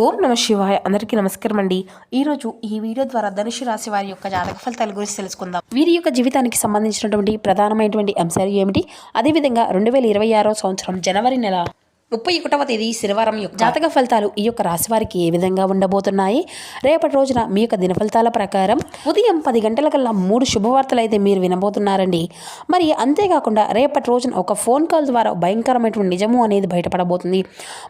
ఓం నమ శివాయ. అందరికీ నమస్కారం అండి. ఈరోజు ఈ వీడియో ద్వారా ధనుసు రాశి వారి యొక్క జాతక ఫలితాల గురించి తెలుసుకుందాం. వీరి యొక్క జీవితానికి సంబంధించినటువంటి ప్రధానమైనటువంటి అంశాలు ఏమిటి, అదేవిధంగా 2026 సంవత్సరం జనవరి నెల 31వ తేదీ శనివారం యొక్క జాతక ఫలితాలు ఈ యొక్క రాశి వారికి ఏ విధంగా ఉండబోతున్నాయి, రేపటి రోజున మీ యొక్క దిన ఫలితాల ప్రకారం ఉదయం 10 గంటలకల్లా 3 శుభవార్తలు అయితే మీరు వినబోతున్నారండి. మరి అంతేకాకుండా రేపటి రోజున ఒక ఫోన్ కాల్ ద్వారా భయంకరమైనటువంటి నిజము అనేది బయటపడబోతుంది.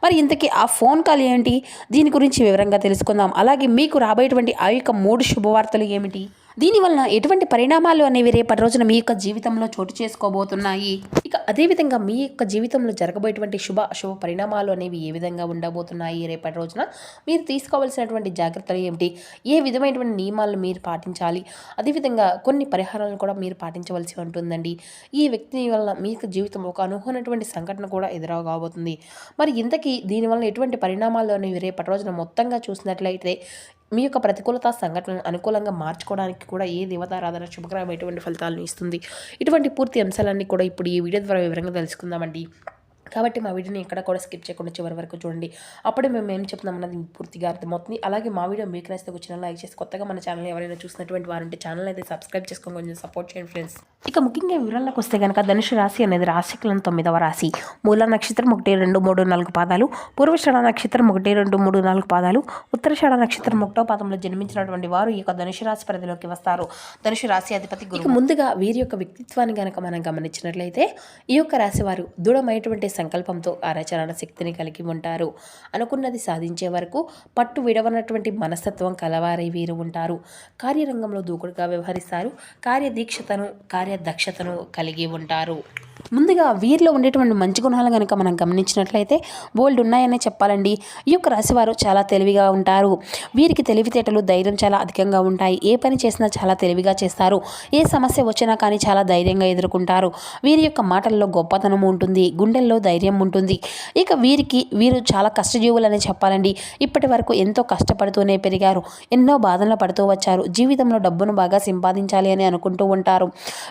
మరి ఇంతకీ ఆ ఫోన్ కాల్ ఏంటి, దీని గురించి వివరంగా తెలుసుకుందాం. అలాగే మీకు రాబోయేటువంటి ఆ యొక్క 3 శుభవార్తలు ఏమిటి, దీనివలన ఎటువంటి పరిణామాలు అనేవి రేపటి రోజున మీ యొక్క జీవితంలో చోటు చేసుకోబోతున్నాయి, ఇక అదేవిధంగా మీ యొక్క జీవితంలో జరగబోయేటువంటి శుభ పరిణామాలు అనేవి ఏ విధంగా ఉండబోతున్నాయి, రేపటి రోజున మీరు తీసుకోవాల్సినటువంటి జాగ్రత్తలు ఏమిటి, ఏ విధమైనటువంటి నియమాలను మీరు పాటించాలి, అదేవిధంగా కొన్ని పరిహారాలను కూడా మీరు పాటించవలసి ఉంటుందండి. ఈ వ్యక్తి వల్ల మీ యొక్క జీవితంలో ఒక అనుకోనటువంటి సంఘటన కూడా ఎదురవబోతుంది. మరి ఇంతకీ దీనివల్ల ఎటువంటి పరిణామాలు అనేవి రేపటి రోజున మొత్తంగా చూసినట్లయితే మీ యొక్క ప్రతికూలత సంఘటనలను అనుకూలంగా మార్చుకోవడానికి కూడా ఏ దేవతారాధన శుభకరమైనటువంటి ఫలితాలను ఇస్తుంది. ఇటువంటి పూర్తి అంశాలన్నీ కూడా ఇప్పుడు ఈ వీడియో ద్వారా వివరంగా తెలుసుకుందామండి. కాబట్టి మా వీడియోని ఎక్కడ కూడా స్కిప్ చేయకుండా చివరి వరకు చూడండి. అప్పుడే మేము ఏం చెప్తున్నాం అన్నది పూర్తిగా అర్థమవుతుంది. అలాగే మా వీడియో మీకు నచ్చితే వచ్చిన లైక్ చేసి, కొత్తగా మన ఛానల్ ఎవరైనా చూసినటువంటి వారంటే ఛానల్ అయితే సబ్స్క్రైబ్ చేసుకొని కొంచెం సపోర్ట్ చేయండి ఫ్రెండ్స్. ఇక ముఖ్యంగా వివరాలకు వస్తే కనుక ధనుసు రాశి అనేది రాశికులం 9వ రాశి. మూల నక్షత్రం 1, 2, 3, 4 పాదాలు, పూర్వషాఢ నక్షత్రం 1, 2, 3, 4 పాదాలు, ఉత్తరాషాఢ నక్షత్రం 1వ పాదంలో జన్మించినటువంటి వారు ఈ యొక్క ధనుసు రాశి పరిధిలోకి వస్తారు. ధనుసు రాశి అధిపతి గురువు. ఇక ముందుగా వీరి యొక్క వ్యక్తిత్వాన్ని కనుక మనం గమనించినట్లయితే ఈ యొక్క రాశి వారు దృఢమైనటువంటి సంకల్పంతో ఆచరణ శక్తిని కలిగి ఉంటారు. అనుకున్నది సాధించే వరకు పట్టు విడవనటువంటి మనస్తత్వం కలవారై వీరు ఉంటారు. కార్యరంగంలో దూకుడుగా వ్యవహరిస్తారు. కార్యదక్షతను కలిగి ఉంటారు. ముందుగా వీరిలో ఉండేటువంటి మంచి గుణాలు కనుక మనం గమనించినట్లయితే బోల్డ్ ఉన్నాయనే చెప్పాలండి. ఈ యొక్క రాశివారు చాలా తెలివిగా ఉంటారు. వీరికి తెలివితేటలు, ధైర్యం చాలా అధికంగా ఉంటాయి. ఏ పని చేసినా చాలా తెలివిగా చేస్తారు. ఏ సమస్య వచ్చినా కానీ చాలా ధైర్యంగా ఎదుర్కొంటారు. వీరి యొక్క మాటల్లో గొప్పతనం ఉంటుంది, గుండెల్లో ధైర్యం ఉంటుంది. ఇక వీరు చాలా కష్టజీవులనే చెప్పాలండి. ఇప్పటి వరకు ఎంతో కష్టపడుతూనే పెరిగారు. ఎన్నో బాధలు పడుతూ వచ్చారు. జీవితంలో డబ్బును బాగా సంపాదించాలి అని అనుకుంటూ ఉంటారు.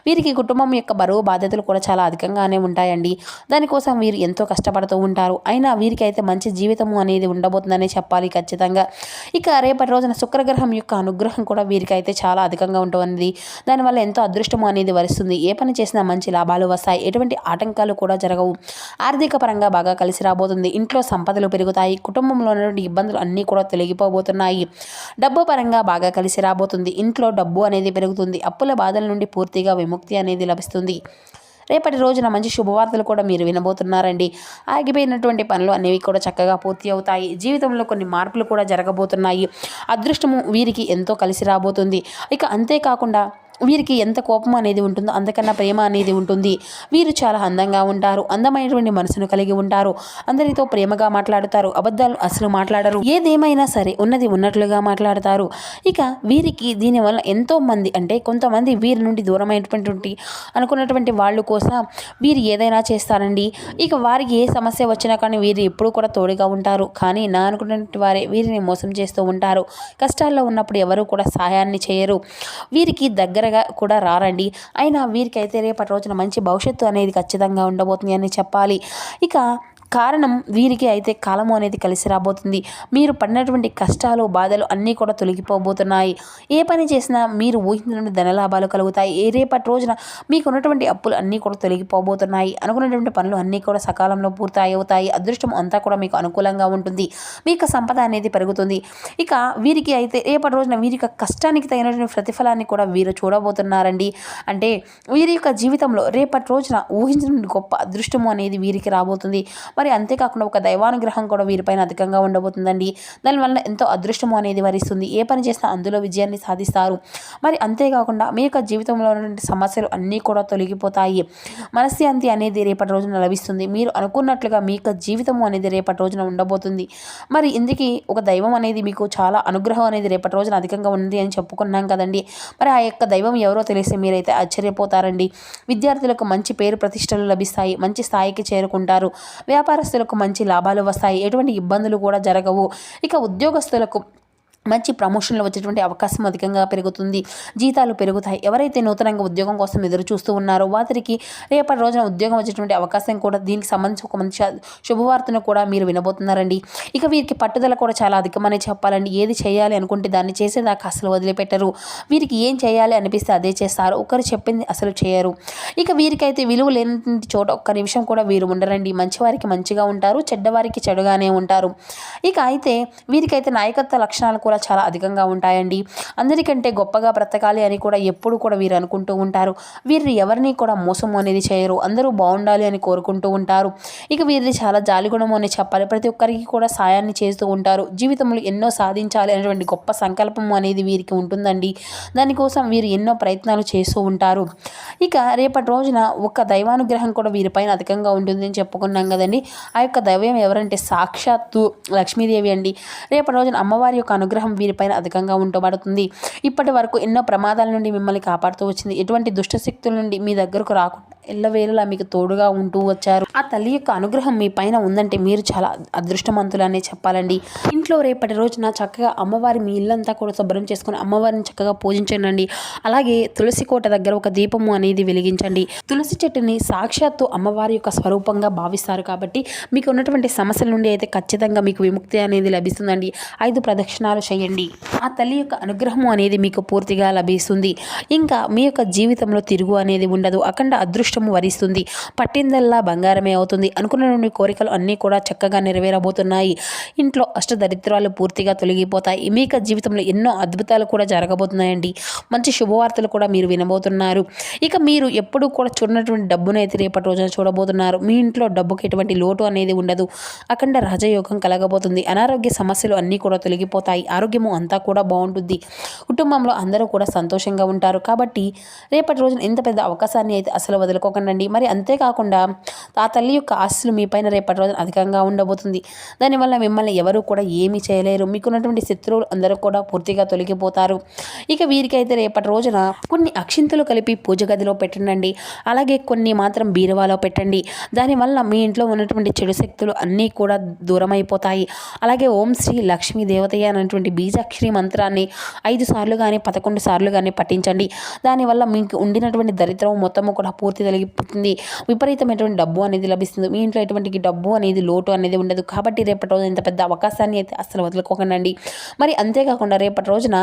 వీరికి కుటుంబం యొక్క బరువు బాధ్యతలు కూడా చాలా అధికంగానే ఉంటాయండి. దానికోసం వీరు ఎంతో కష్టపడుతూ ఉంటారు. అయినా వీరికి అయితే మంచి జీవితము అనేది ఉండబోతుందనే చెప్పాలి ఖచ్చితంగా. ఇక రేపటి రోజున శుక్రగ్రహం యొక్క అనుగ్రహం కూడా వీరికి అయితే చాలా అధికంగా ఉంటుంది. దానివల్ల ఎంతో అదృష్టము అనేది వరిస్తుంది. ఏ పని చేసినా మంచి లాభాలు వస్తాయి. ఎటువంటి ఆటంకాలు కూడా జరగవు. ఆర్థిక పరంగా బాగా కలిసి రాబోతుంది. ఇంట్లో సంపదలు పెరుగుతాయి. కుటుంబంలో ఉన్నటువంటి ఇబ్బందులు అన్నీ కూడా తొలగిపోబోతున్నాయి. డబ్బు పరంగా బాగా కలిసి రాబోతుంది. ఇంట్లో డబ్బు అనేది పెరుగుతుంది. అప్పుల బాధల నుండి పూర్తిగా విముక్తి అనేది లభిస్తుంది. రేపటి రోజున మంచి శుభవార్తలు కూడా మీరు వినబోతున్నారండి. ఆగిపోయినటువంటి పనులు అనేవి కూడా చక్కగా పూర్తి అవుతాయి. జీవితంలో కొన్ని మార్పులు కూడా జరగబోతున్నాయి. అదృష్టము వీరికి ఎంతో కలిసి రాబోతుంది. ఇక అంతేకాకుండా వీరికి ఎంత కోపం అనేది ఉంటుందో అంతకన్నా ప్రేమ అనేది ఉంటుంది. వీరు చాలా అందంగా ఉంటారు. అందమైనటువంటి మనసును కలిగి ఉంటారు. అందరితో ప్రేమగా మాట్లాడుతారు. అబద్ధాలు అసలు మాట్లాడరు. ఏదేమైనా సరే ఉన్నది ఉన్నట్లుగా మాట్లాడతారు. ఇక వీరికి దీనివల్ల ఎంతో మంది అంటే కొంతమంది వీరి నుండి దూరమైనటువంటి అనుకున్నటువంటి వాళ్ళు కోసం వీరు ఏదైనా చేస్తారండి. ఇక వారికి ఏ సమస్య వచ్చినా కానీ వీరు ఎప్పుడూ కూడా తోడుగా ఉంటారు. కానీ నా అనుకున్నటువంటి వారే వీరిని మోసం చేస్తూ ఉంటారు. కష్టాల్లో ఉన్నప్పుడు ఎవరు కూడా సహాయాన్ని చేయరు. వీరికి దగ్గర కూడా రారండి. అయినా వీరికైతే రేపటి రోజున మంచి భవిష్యత్తు అనేది ఖచ్చితంగా ఉండబోతుంది అని చెప్పాలి. ఇక కారణం వీరికి అయితే కాలము అనేది కలిసి రాబోతుంది. మీరు పడినటువంటి కష్టాలు, బాధలు అన్నీ కూడా తొలగిపోబోతున్నాయి. ఏ పని చేసినా మీరు ఊహించినటువంటి ధనలాభాలు కలుగుతాయి. రేపటి రోజున మీకు ఉన్నటువంటి అప్పులు అన్నీ కూడా తొలగిపోబోతున్నాయి. అనుకున్నటువంటి పనులు అన్నీ కూడా సకాలంలో పూర్తి అవుతాయి. అదృష్టం అంతా కూడా మీకు అనుకూలంగా ఉంటుంది. మీకు సంపద అనేది పెరుగుతుంది. ఇక వీరికి అయితే రేపటి రోజున వీరి యొక్క కష్టానికి తగినటువంటి ప్రతిఫలాన్ని కూడా వీరు చూడబోతున్నారండి. అంటే వీరి యొక్క జీవితంలో రేపటి రోజున ఊహించిన గొప్ప అదృష్టము అనేది వీరికి రాబోతుంది. మరి అంతేకాకుండా ఒక దైవానుగ్రహం కూడా వీరిపైన అధికంగా ఉండబోతుందండి. దానివల్ల ఎంతో అదృష్టము అనేది వరిస్తుంది. ఏ పని చేసినా అందులో విజయాన్ని సాధిస్తారు. మరి అంతేకాకుండా మీ యొక్క జీవితంలో ఉన్నటువంటి సమస్యలు అన్నీ కూడా తొలగిపోతాయి. మనశ్శాంతి అనేది రేపటి రోజున లభిస్తుంది. మీరు అనుకున్నట్లుగా మీ యొక్క జీవితము అనేది రేపటి రోజున ఉండబోతుంది. మరి ఇందుకు ఒక దైవం అనేది మీకు చాలా అనుగ్రహం అనేది రేపటి రోజున అధికంగా ఉంది అని చెప్పుకున్నాం కదండి. మరి ఆ యొక్క దైవం ఎవరో తెలిసి మీరైతే ఆశ్చర్యపోతారండి. విద్యార్థులకు మంచి పేరు ప్రతిష్టలు లభిస్తాయి. మంచి స్థాయికి చేరుకుంటారు. వ్యాపారస్తులకు మంచి లాభాలు వస్తాయి. ఎటువంటి ఇబ్బందులు కూడా జరగవు. ఇక ఉద్యోగస్తులకు మంచి ప్రమోషన్లు వచ్చేటువంటి అవకాశం అధికంగా పెరుగుతుంది. జీతాలు పెరుగుతాయి. ఎవరైతే నూతనంగా ఉద్యోగం కోసం ఎదురు చూస్తూ ఉన్నారో వారికి రేపటి రోజున ఉద్యోగం వచ్చేటువంటి అవకాశం కూడా, దీనికి సంబంధించి ఒక మంచి శుభవార్తను కూడా మీరు వినబోతున్నారండి. ఇక వీరికి పట్టుదల కూడా చాలా అధికమనే చెప్పాలండి. ఏది చేయాలి అనుకుంటే దాన్ని చేసేదాకా అసలు వదిలిపెట్టరు. వీరికి ఏం చేయాలి అనిపిస్తే అదే చేస్తారు. ఒకరు చెప్పింది అసలు చేయరు. ఇక వీరికైతే విలువ లేని చోట ఒక్క నిమిషం కూడా వీరు ఉండరండి. మంచివారికి మంచిగా ఉంటారు, చెడ్డవారికి చెడుగానే ఉంటారు. ఇక అయితే వీరికైతే నాయకత్వ లక్షణాలు కూడా చాలా అధికంగా ఉంటాయండి. అందరికంటే గొప్పగా బ్రతకాలి అని కూడా ఎప్పుడు కూడా వీరు అనుకుంటూ ఉంటారు. వీరు ఎవరిని కూడా మోసం అనేది చేయరు. అందరూ బాగుండాలి అని కోరుకుంటూ ఉంటారు. ఇక వీరిది చాలా జాలిగుణం అని చెప్పాలి. ప్రతి ఒక్కరికి కూడా సాయాన్ని చేస్తూ ఉంటారు. జీవితంలో ఎన్నో సాధించాలి అనేటువంటి గొప్ప సంకల్పం అనేది వీరికి ఉంటుందండి. దానికోసం వీరు ఎన్నో ప్రయత్నాలు చేస్తూ ఉంటారు. ఇక రేపటి రోజున ఒక దైవానుగ్రహం కూడా వీరిపైన అధికంగా ఉంటుందని చెప్పుకున్నాం కదండి. ఆ యొక్క దైవం ఎవరంటే సాక్షాత్తు లక్ష్మీదేవి అండి. రేపటి రోజున అమ్మవారి యొక్క అనుగ్రహం వీరిపైన అధికంగా ఉండబడుతుంది. ఇప్పటి వరకు ఎన్నో ప్రమాదాల నుండి మిమ్మల్ని కాపాడుతూ వచ్చింది. ఎటువంటి దుష్ట శక్తుల నుండి మీ దగ్గరకు రాకుండా ఎల్లవేళలా మీకు తోడుగా ఉంటూ వచ్చారు. ఆ తల్లి యొక్క అనుగ్రహం మీ పైన ఉందంటే మీరు చాలా అదృష్టవంతులనే చెప్పాలండి. ఇంట్లో రేపటి రోజున చక్కగా అమ్మవారి మీ ఇల్లంతా కూడా శుభ్రం చేసుకుని అమ్మవారిని చక్కగా పూజించండి. అలాగే తులసి కోట దగ్గర ఒక దీపము అనేది వెలిగించండి. తులసి చెట్టుని సాక్షాత్తు అమ్మవారి యొక్క స్వరూపంగా భావిస్తారు కాబట్టి మీకు ఉన్నటువంటి సమస్యల నుండి అయితే ఖచ్చితంగా మీకు విముక్తి అనేది లభిస్తుందండి. 5 ప్రదక్షిణాలు చేయండి. ఆ తల్లి యొక్క అనుగ్రహము అనేది మీకు పూర్తిగా లభిస్తుంది. ఇంకా మీ యొక్క జీవితంలో తిరుగు అనేది ఉండదు. అఖండ అదృష్టము వరిస్తుంది. పట్టిందల్లా బంగారమే అవుతుంది. అనుకున్న కోరికలు అన్నీ కూడా చక్కగా నెరవేరబోతున్నాయి. ఇంట్లో అష్టదరిద్రాలు పూర్తిగా తొలగిపోతాయి. మీ యొక్క జీవితంలో ఎన్నో అద్భుతాలు కూడా జరగబోతున్నాయండి. మంచి శుభవార్తలు కూడా మీరు వినబోతున్నారు. ఇక మీరు ఎప్పుడూ కూడా చూడనటువంటి డబ్బును అయితే రేపటి రోజున చూడబోతున్నారు. మీ ఇంట్లో డబ్బుకి ఎటువంటి లోటు అనేది ఉండదు. అఖండ రాజయోగం కలగబోతుంది. అనారోగ్య సమస్యలు అన్నీ కూడా తొలగిపోతాయి. ఆరోగ్యము అంతా కూడా బాగుంటుంది. కుటుంబంలో అందరూ కూడా సంతోషంగా ఉంటారు. కాబట్టి రేపటి రోజున ఇంత పెద్ద అవకాశాన్ని అయితే అసలు వదులుకోకండి. మరి అంతేకాకుండా ఆ తల్లి యొక్క ఆశలు మీ పైన రేపటి రోజున అధికంగా ఉండబోతుంది. దానివల్ల మిమ్మల్ని ఎవరు కూడా ఏమీ చేయలేరు. మీకున్నటువంటి శత్రువులు అందరూ కూడా పూర్తిగా తొలగిపోతారు. ఇక వీరికైతే రేపటి రోజున కొన్ని అక్షింతలు కలిపి పూజ గదిలో పెట్టండి. అలాగే కొన్ని మాత్రం బీరువాలో పెట్టండి. దానివల్ల మీ ఇంట్లో ఉన్నటువంటి చెడు శక్తులు అన్నీ కూడా దూరం అయిపోతాయి. అలాగే ఓం శ్రీ లక్ష్మీ దేవతయ్య అనేటువంటి బీజాక్షరి మంత్రాన్ని 5 సార్లు కానీ 11 సార్లు కానీ పఠించండి. దానివల్ల మీకు ఉండినటువంటి దరిద్రం మొత్తము కూడా పూర్తి తొలగిపోతుంది. విపరీతమైనటువంటి డబ్బు అనేది లభిస్తుంది. మీ ఇంట్లో ఎటువంటి డబ్బు అనేది లోటు అనేది ఉండదు. కాబట్టి రేపటి రోజున ఇంత పెద్ద అవకాశాన్ని అయితే అసలు వదులుకోకండి. మరి అంతేకాకుండా రేపటి రోజున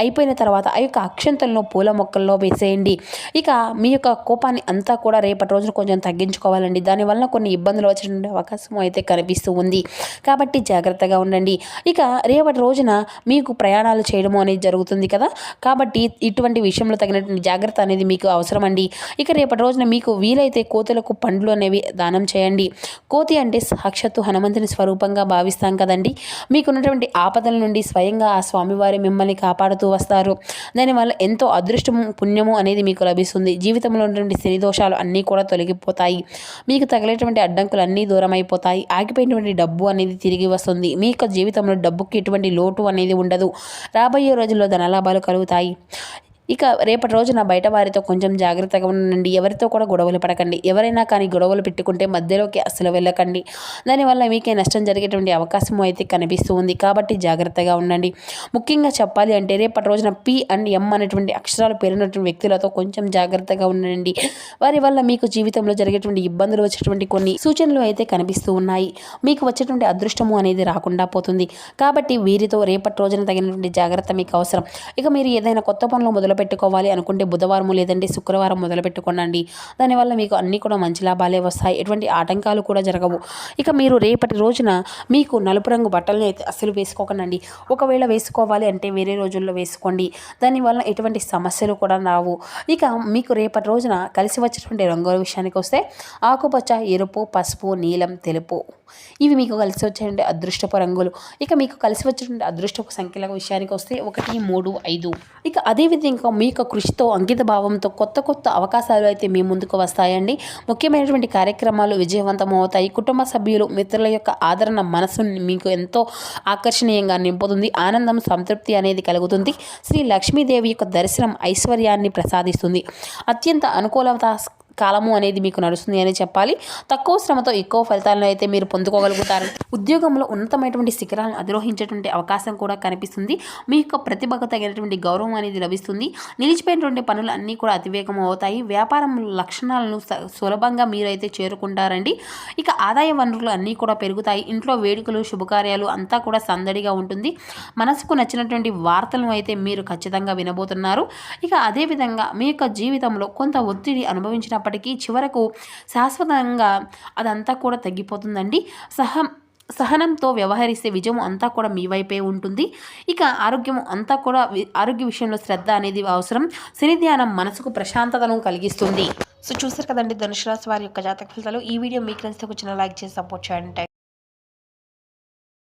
అయిపోయిన తర్వాత ఆ యొక్క అక్షంతలను పూల మొక్కల్లో వేసేయండి. ఇక మీ యొక్క కోపాన్ని అంతా కూడా రేపటి రోజున కొంచెం తగ్గించుకోవాలండి. దానివల్ల కొన్ని ఇబ్బందులు వచ్చేటువంటి అవకాశం అయితే కనిపిస్తూ ఉంది. కాబట్టి జాగ్రత్తగా ఉండండి. ఇక రేపటి రోజున మీకు ప్రయాణాలు చేయడం అనేది జరుగుతుంది కదా. కాబట్టి ఇటువంటి విషయంలో తగినటువంటి జాగ్రత్త అనేది మీకు అవసరం అండి. ఇక రేపటి రోజున మీకు వీలైతే కోతులకు పండ్లు అనేవి దానం చేయండి. కోతి అంటే సాక్షాత్తు హనుమంతుని స్వరూపంగా భావిస్తాం కదండి. మీకున్నటువంటి ఆపదల నుండి స్వయంగా ఆ స్వామివారి మిమ్మల్ని కాపాడుతూ వస్తారు. దానివల్ల ఎంతో అదృష్టము పుణ్యము అనేది మీకు లభిస్తుంది. జీవితంలో ఉన్నటువంటి శని దోషాలు అన్నీ కూడా తొలగిపోతాయి. మీకు తగిలేటువంటి అడ్డంకులు అన్నీ దూరం అయిపోతాయి. ఆగిపోయినటువంటి డబ్బు అనేది తిరిగి వస్తుంది. మీ యొక్క జీవితంలో డబ్బుకి ఎటువంటి లోటు అనేది ఉండదు. రాబోయే రోజుల్లో ధనలాభాలు కలుగుతాయి. ఇక రేపటి రోజున బయట వారితో కొంచెం జాగ్రత్తగా ఉండండి. ఎవరితో కూడా గొడవలు పడకండి. ఎవరైనా కానీ గొడవలు పెట్టుకుంటే మధ్యలోకి అసలు వెళ్ళకండి. దానివల్ల మీకే నష్టం జరిగేటువంటి అవకాశం అయితే కనిపిస్తూ ఉంది. కాబట్టి జాగ్రత్తగా ఉండండి. ముఖ్యంగా చెప్పాలి అంటే రేపటి రోజున పి అండ్ ఎం అనేటువంటి అక్షరాలు పేరున్నటువంటి వ్యక్తులతో కొంచెం జాగ్రత్తగా ఉండండి. వారి వల్ల మీకు జీవితంలో జరిగేటువంటి ఇబ్బందులు వచ్చేటువంటి కొన్ని సూచనలు అయితే కనిపిస్తూ ఉన్నాయి. మీకు వచ్చేటువంటి అదృష్టము అనేది రాకుండా పోతుంది. కాబట్టి వీరితో రేపటి రోజున తగినటువంటి జాగ్రత్త మీకు అవసరం. ఇక మీరు ఏదైనా కొత్త పనులు మొదలు పెట్టుకోవాలి అనుకుంటే బుధవారం లేదంటే శుక్రవారం మొదలు పెట్టుకోండి. దానివల్ల మీకు అన్నీ కూడా మంచి లాభాలే వస్తాయి. ఎటువంటి ఆటంకాలు కూడా జరగవు. ఇక మీరు రేపటి రోజున మీకు నలుపు రంగు బట్టలను అయితే అస్సలు వేసుకోకండి. ఒకవేళ వేసుకోవాలి అంటే వేరే రోజుల్లో వేసుకోండి. దానివల్ల ఎటువంటి సమస్యలు కూడా రావు. ఇక మీకు రేపటి రోజున కలిసి వచ్చేటువంటి రంగుల విషయానికి వస్తే ఆకుపచ్చ, ఎరుపు, పసుపు, నీలం, తెలుపు ఇవి మీకు కలిసి వచ్చేటువంటి అదృష్టపు రంగులు. ఇక మీకు కలిసి వచ్చేటువంటి అదృష్టపు సంఖ్యల విషయానికి వస్తే 1, 3, 5. ఇక అదేవిధంగా మీ యొక్క కృషితో అంకిత భావంతో కొత్త కొత్త అవకాశాలు అయితే మీ ముందుకు వస్తాయండి. ముఖ్యమైనటువంటి కార్యక్రమాలు విజయవంతం అవుతాయి. కుటుంబ సభ్యులు, మిత్రుల యొక్క ఆదరణ మనసుని మీకు ఎంతో ఆకర్షణీయంగా నింపుతుంది. ఆనందం, సంతృప్తి అనేది కలుగుతుంది. శ్రీ లక్ష్మీదేవి యొక్క దర్శనం ఐశ్వర్యాన్ని ప్రసాదిస్తుంది. అత్యంత అనుకూలత కాలము అనేది మీకు నడుస్తుంది అని చెప్పాలి. తక్కువ శ్రమతో ఎక్కువ ఫలితాలను అయితే మీరు పొందుకోగలుగుతారు. ఉద్యోగంలో ఉన్నతమైనటువంటి శిఖరాలను అధిరోహించేటువంటి అవకాశం కూడా కనిపిస్తుంది. మీ యొక్క ప్రతిభకు తగినటువంటి గౌరవం అనేది లభిస్తుంది. నిలిచిపోయినటువంటి పనులు అన్నీ కూడా అతివేగం అవుతాయి. వ్యాపారం లక్షణాలను సులభంగా మీరైతే చేరుకుంటారండి. ఇక ఆదాయ వనరులు అన్నీ కూడా పెరుగుతాయి. ఇంట్లో వేడుకలు శుభకార్యాలు అంతా కూడా సందడిగా ఉంటుంది. మనసుకు నచ్చినటువంటి వార్తలను అయితే మీరు ఖచ్చితంగా వినబోతున్నారు. ఇక అదేవిధంగా మీ యొక్క జీవితంలో కొంత ఒత్తిడి అనుభవించినప్పటికీ చివరకు శాశ్వతంగా అదంతా కూడా తగ్గిపోతుందండి. సహనంతో వ్యవహరిస్తే విజయం అంతా కూడా మీ వైపే ఉంటుంది. ఇక ఆరోగ్య విషయంలో శ్రద్ధ అనేది అవసరం. శని ధ్యానం మనసుకు ప్రశాంతతను కలిగిస్తుంది. సో చూసారు కదండి ధనుసు రాశి వారి యొక్క జాతక ఫలితాలు. ఈ వీడియో మీకు నచ్చితే ఒక చిన్న లైక్ చేసి సపోర్ట్ చేయండి.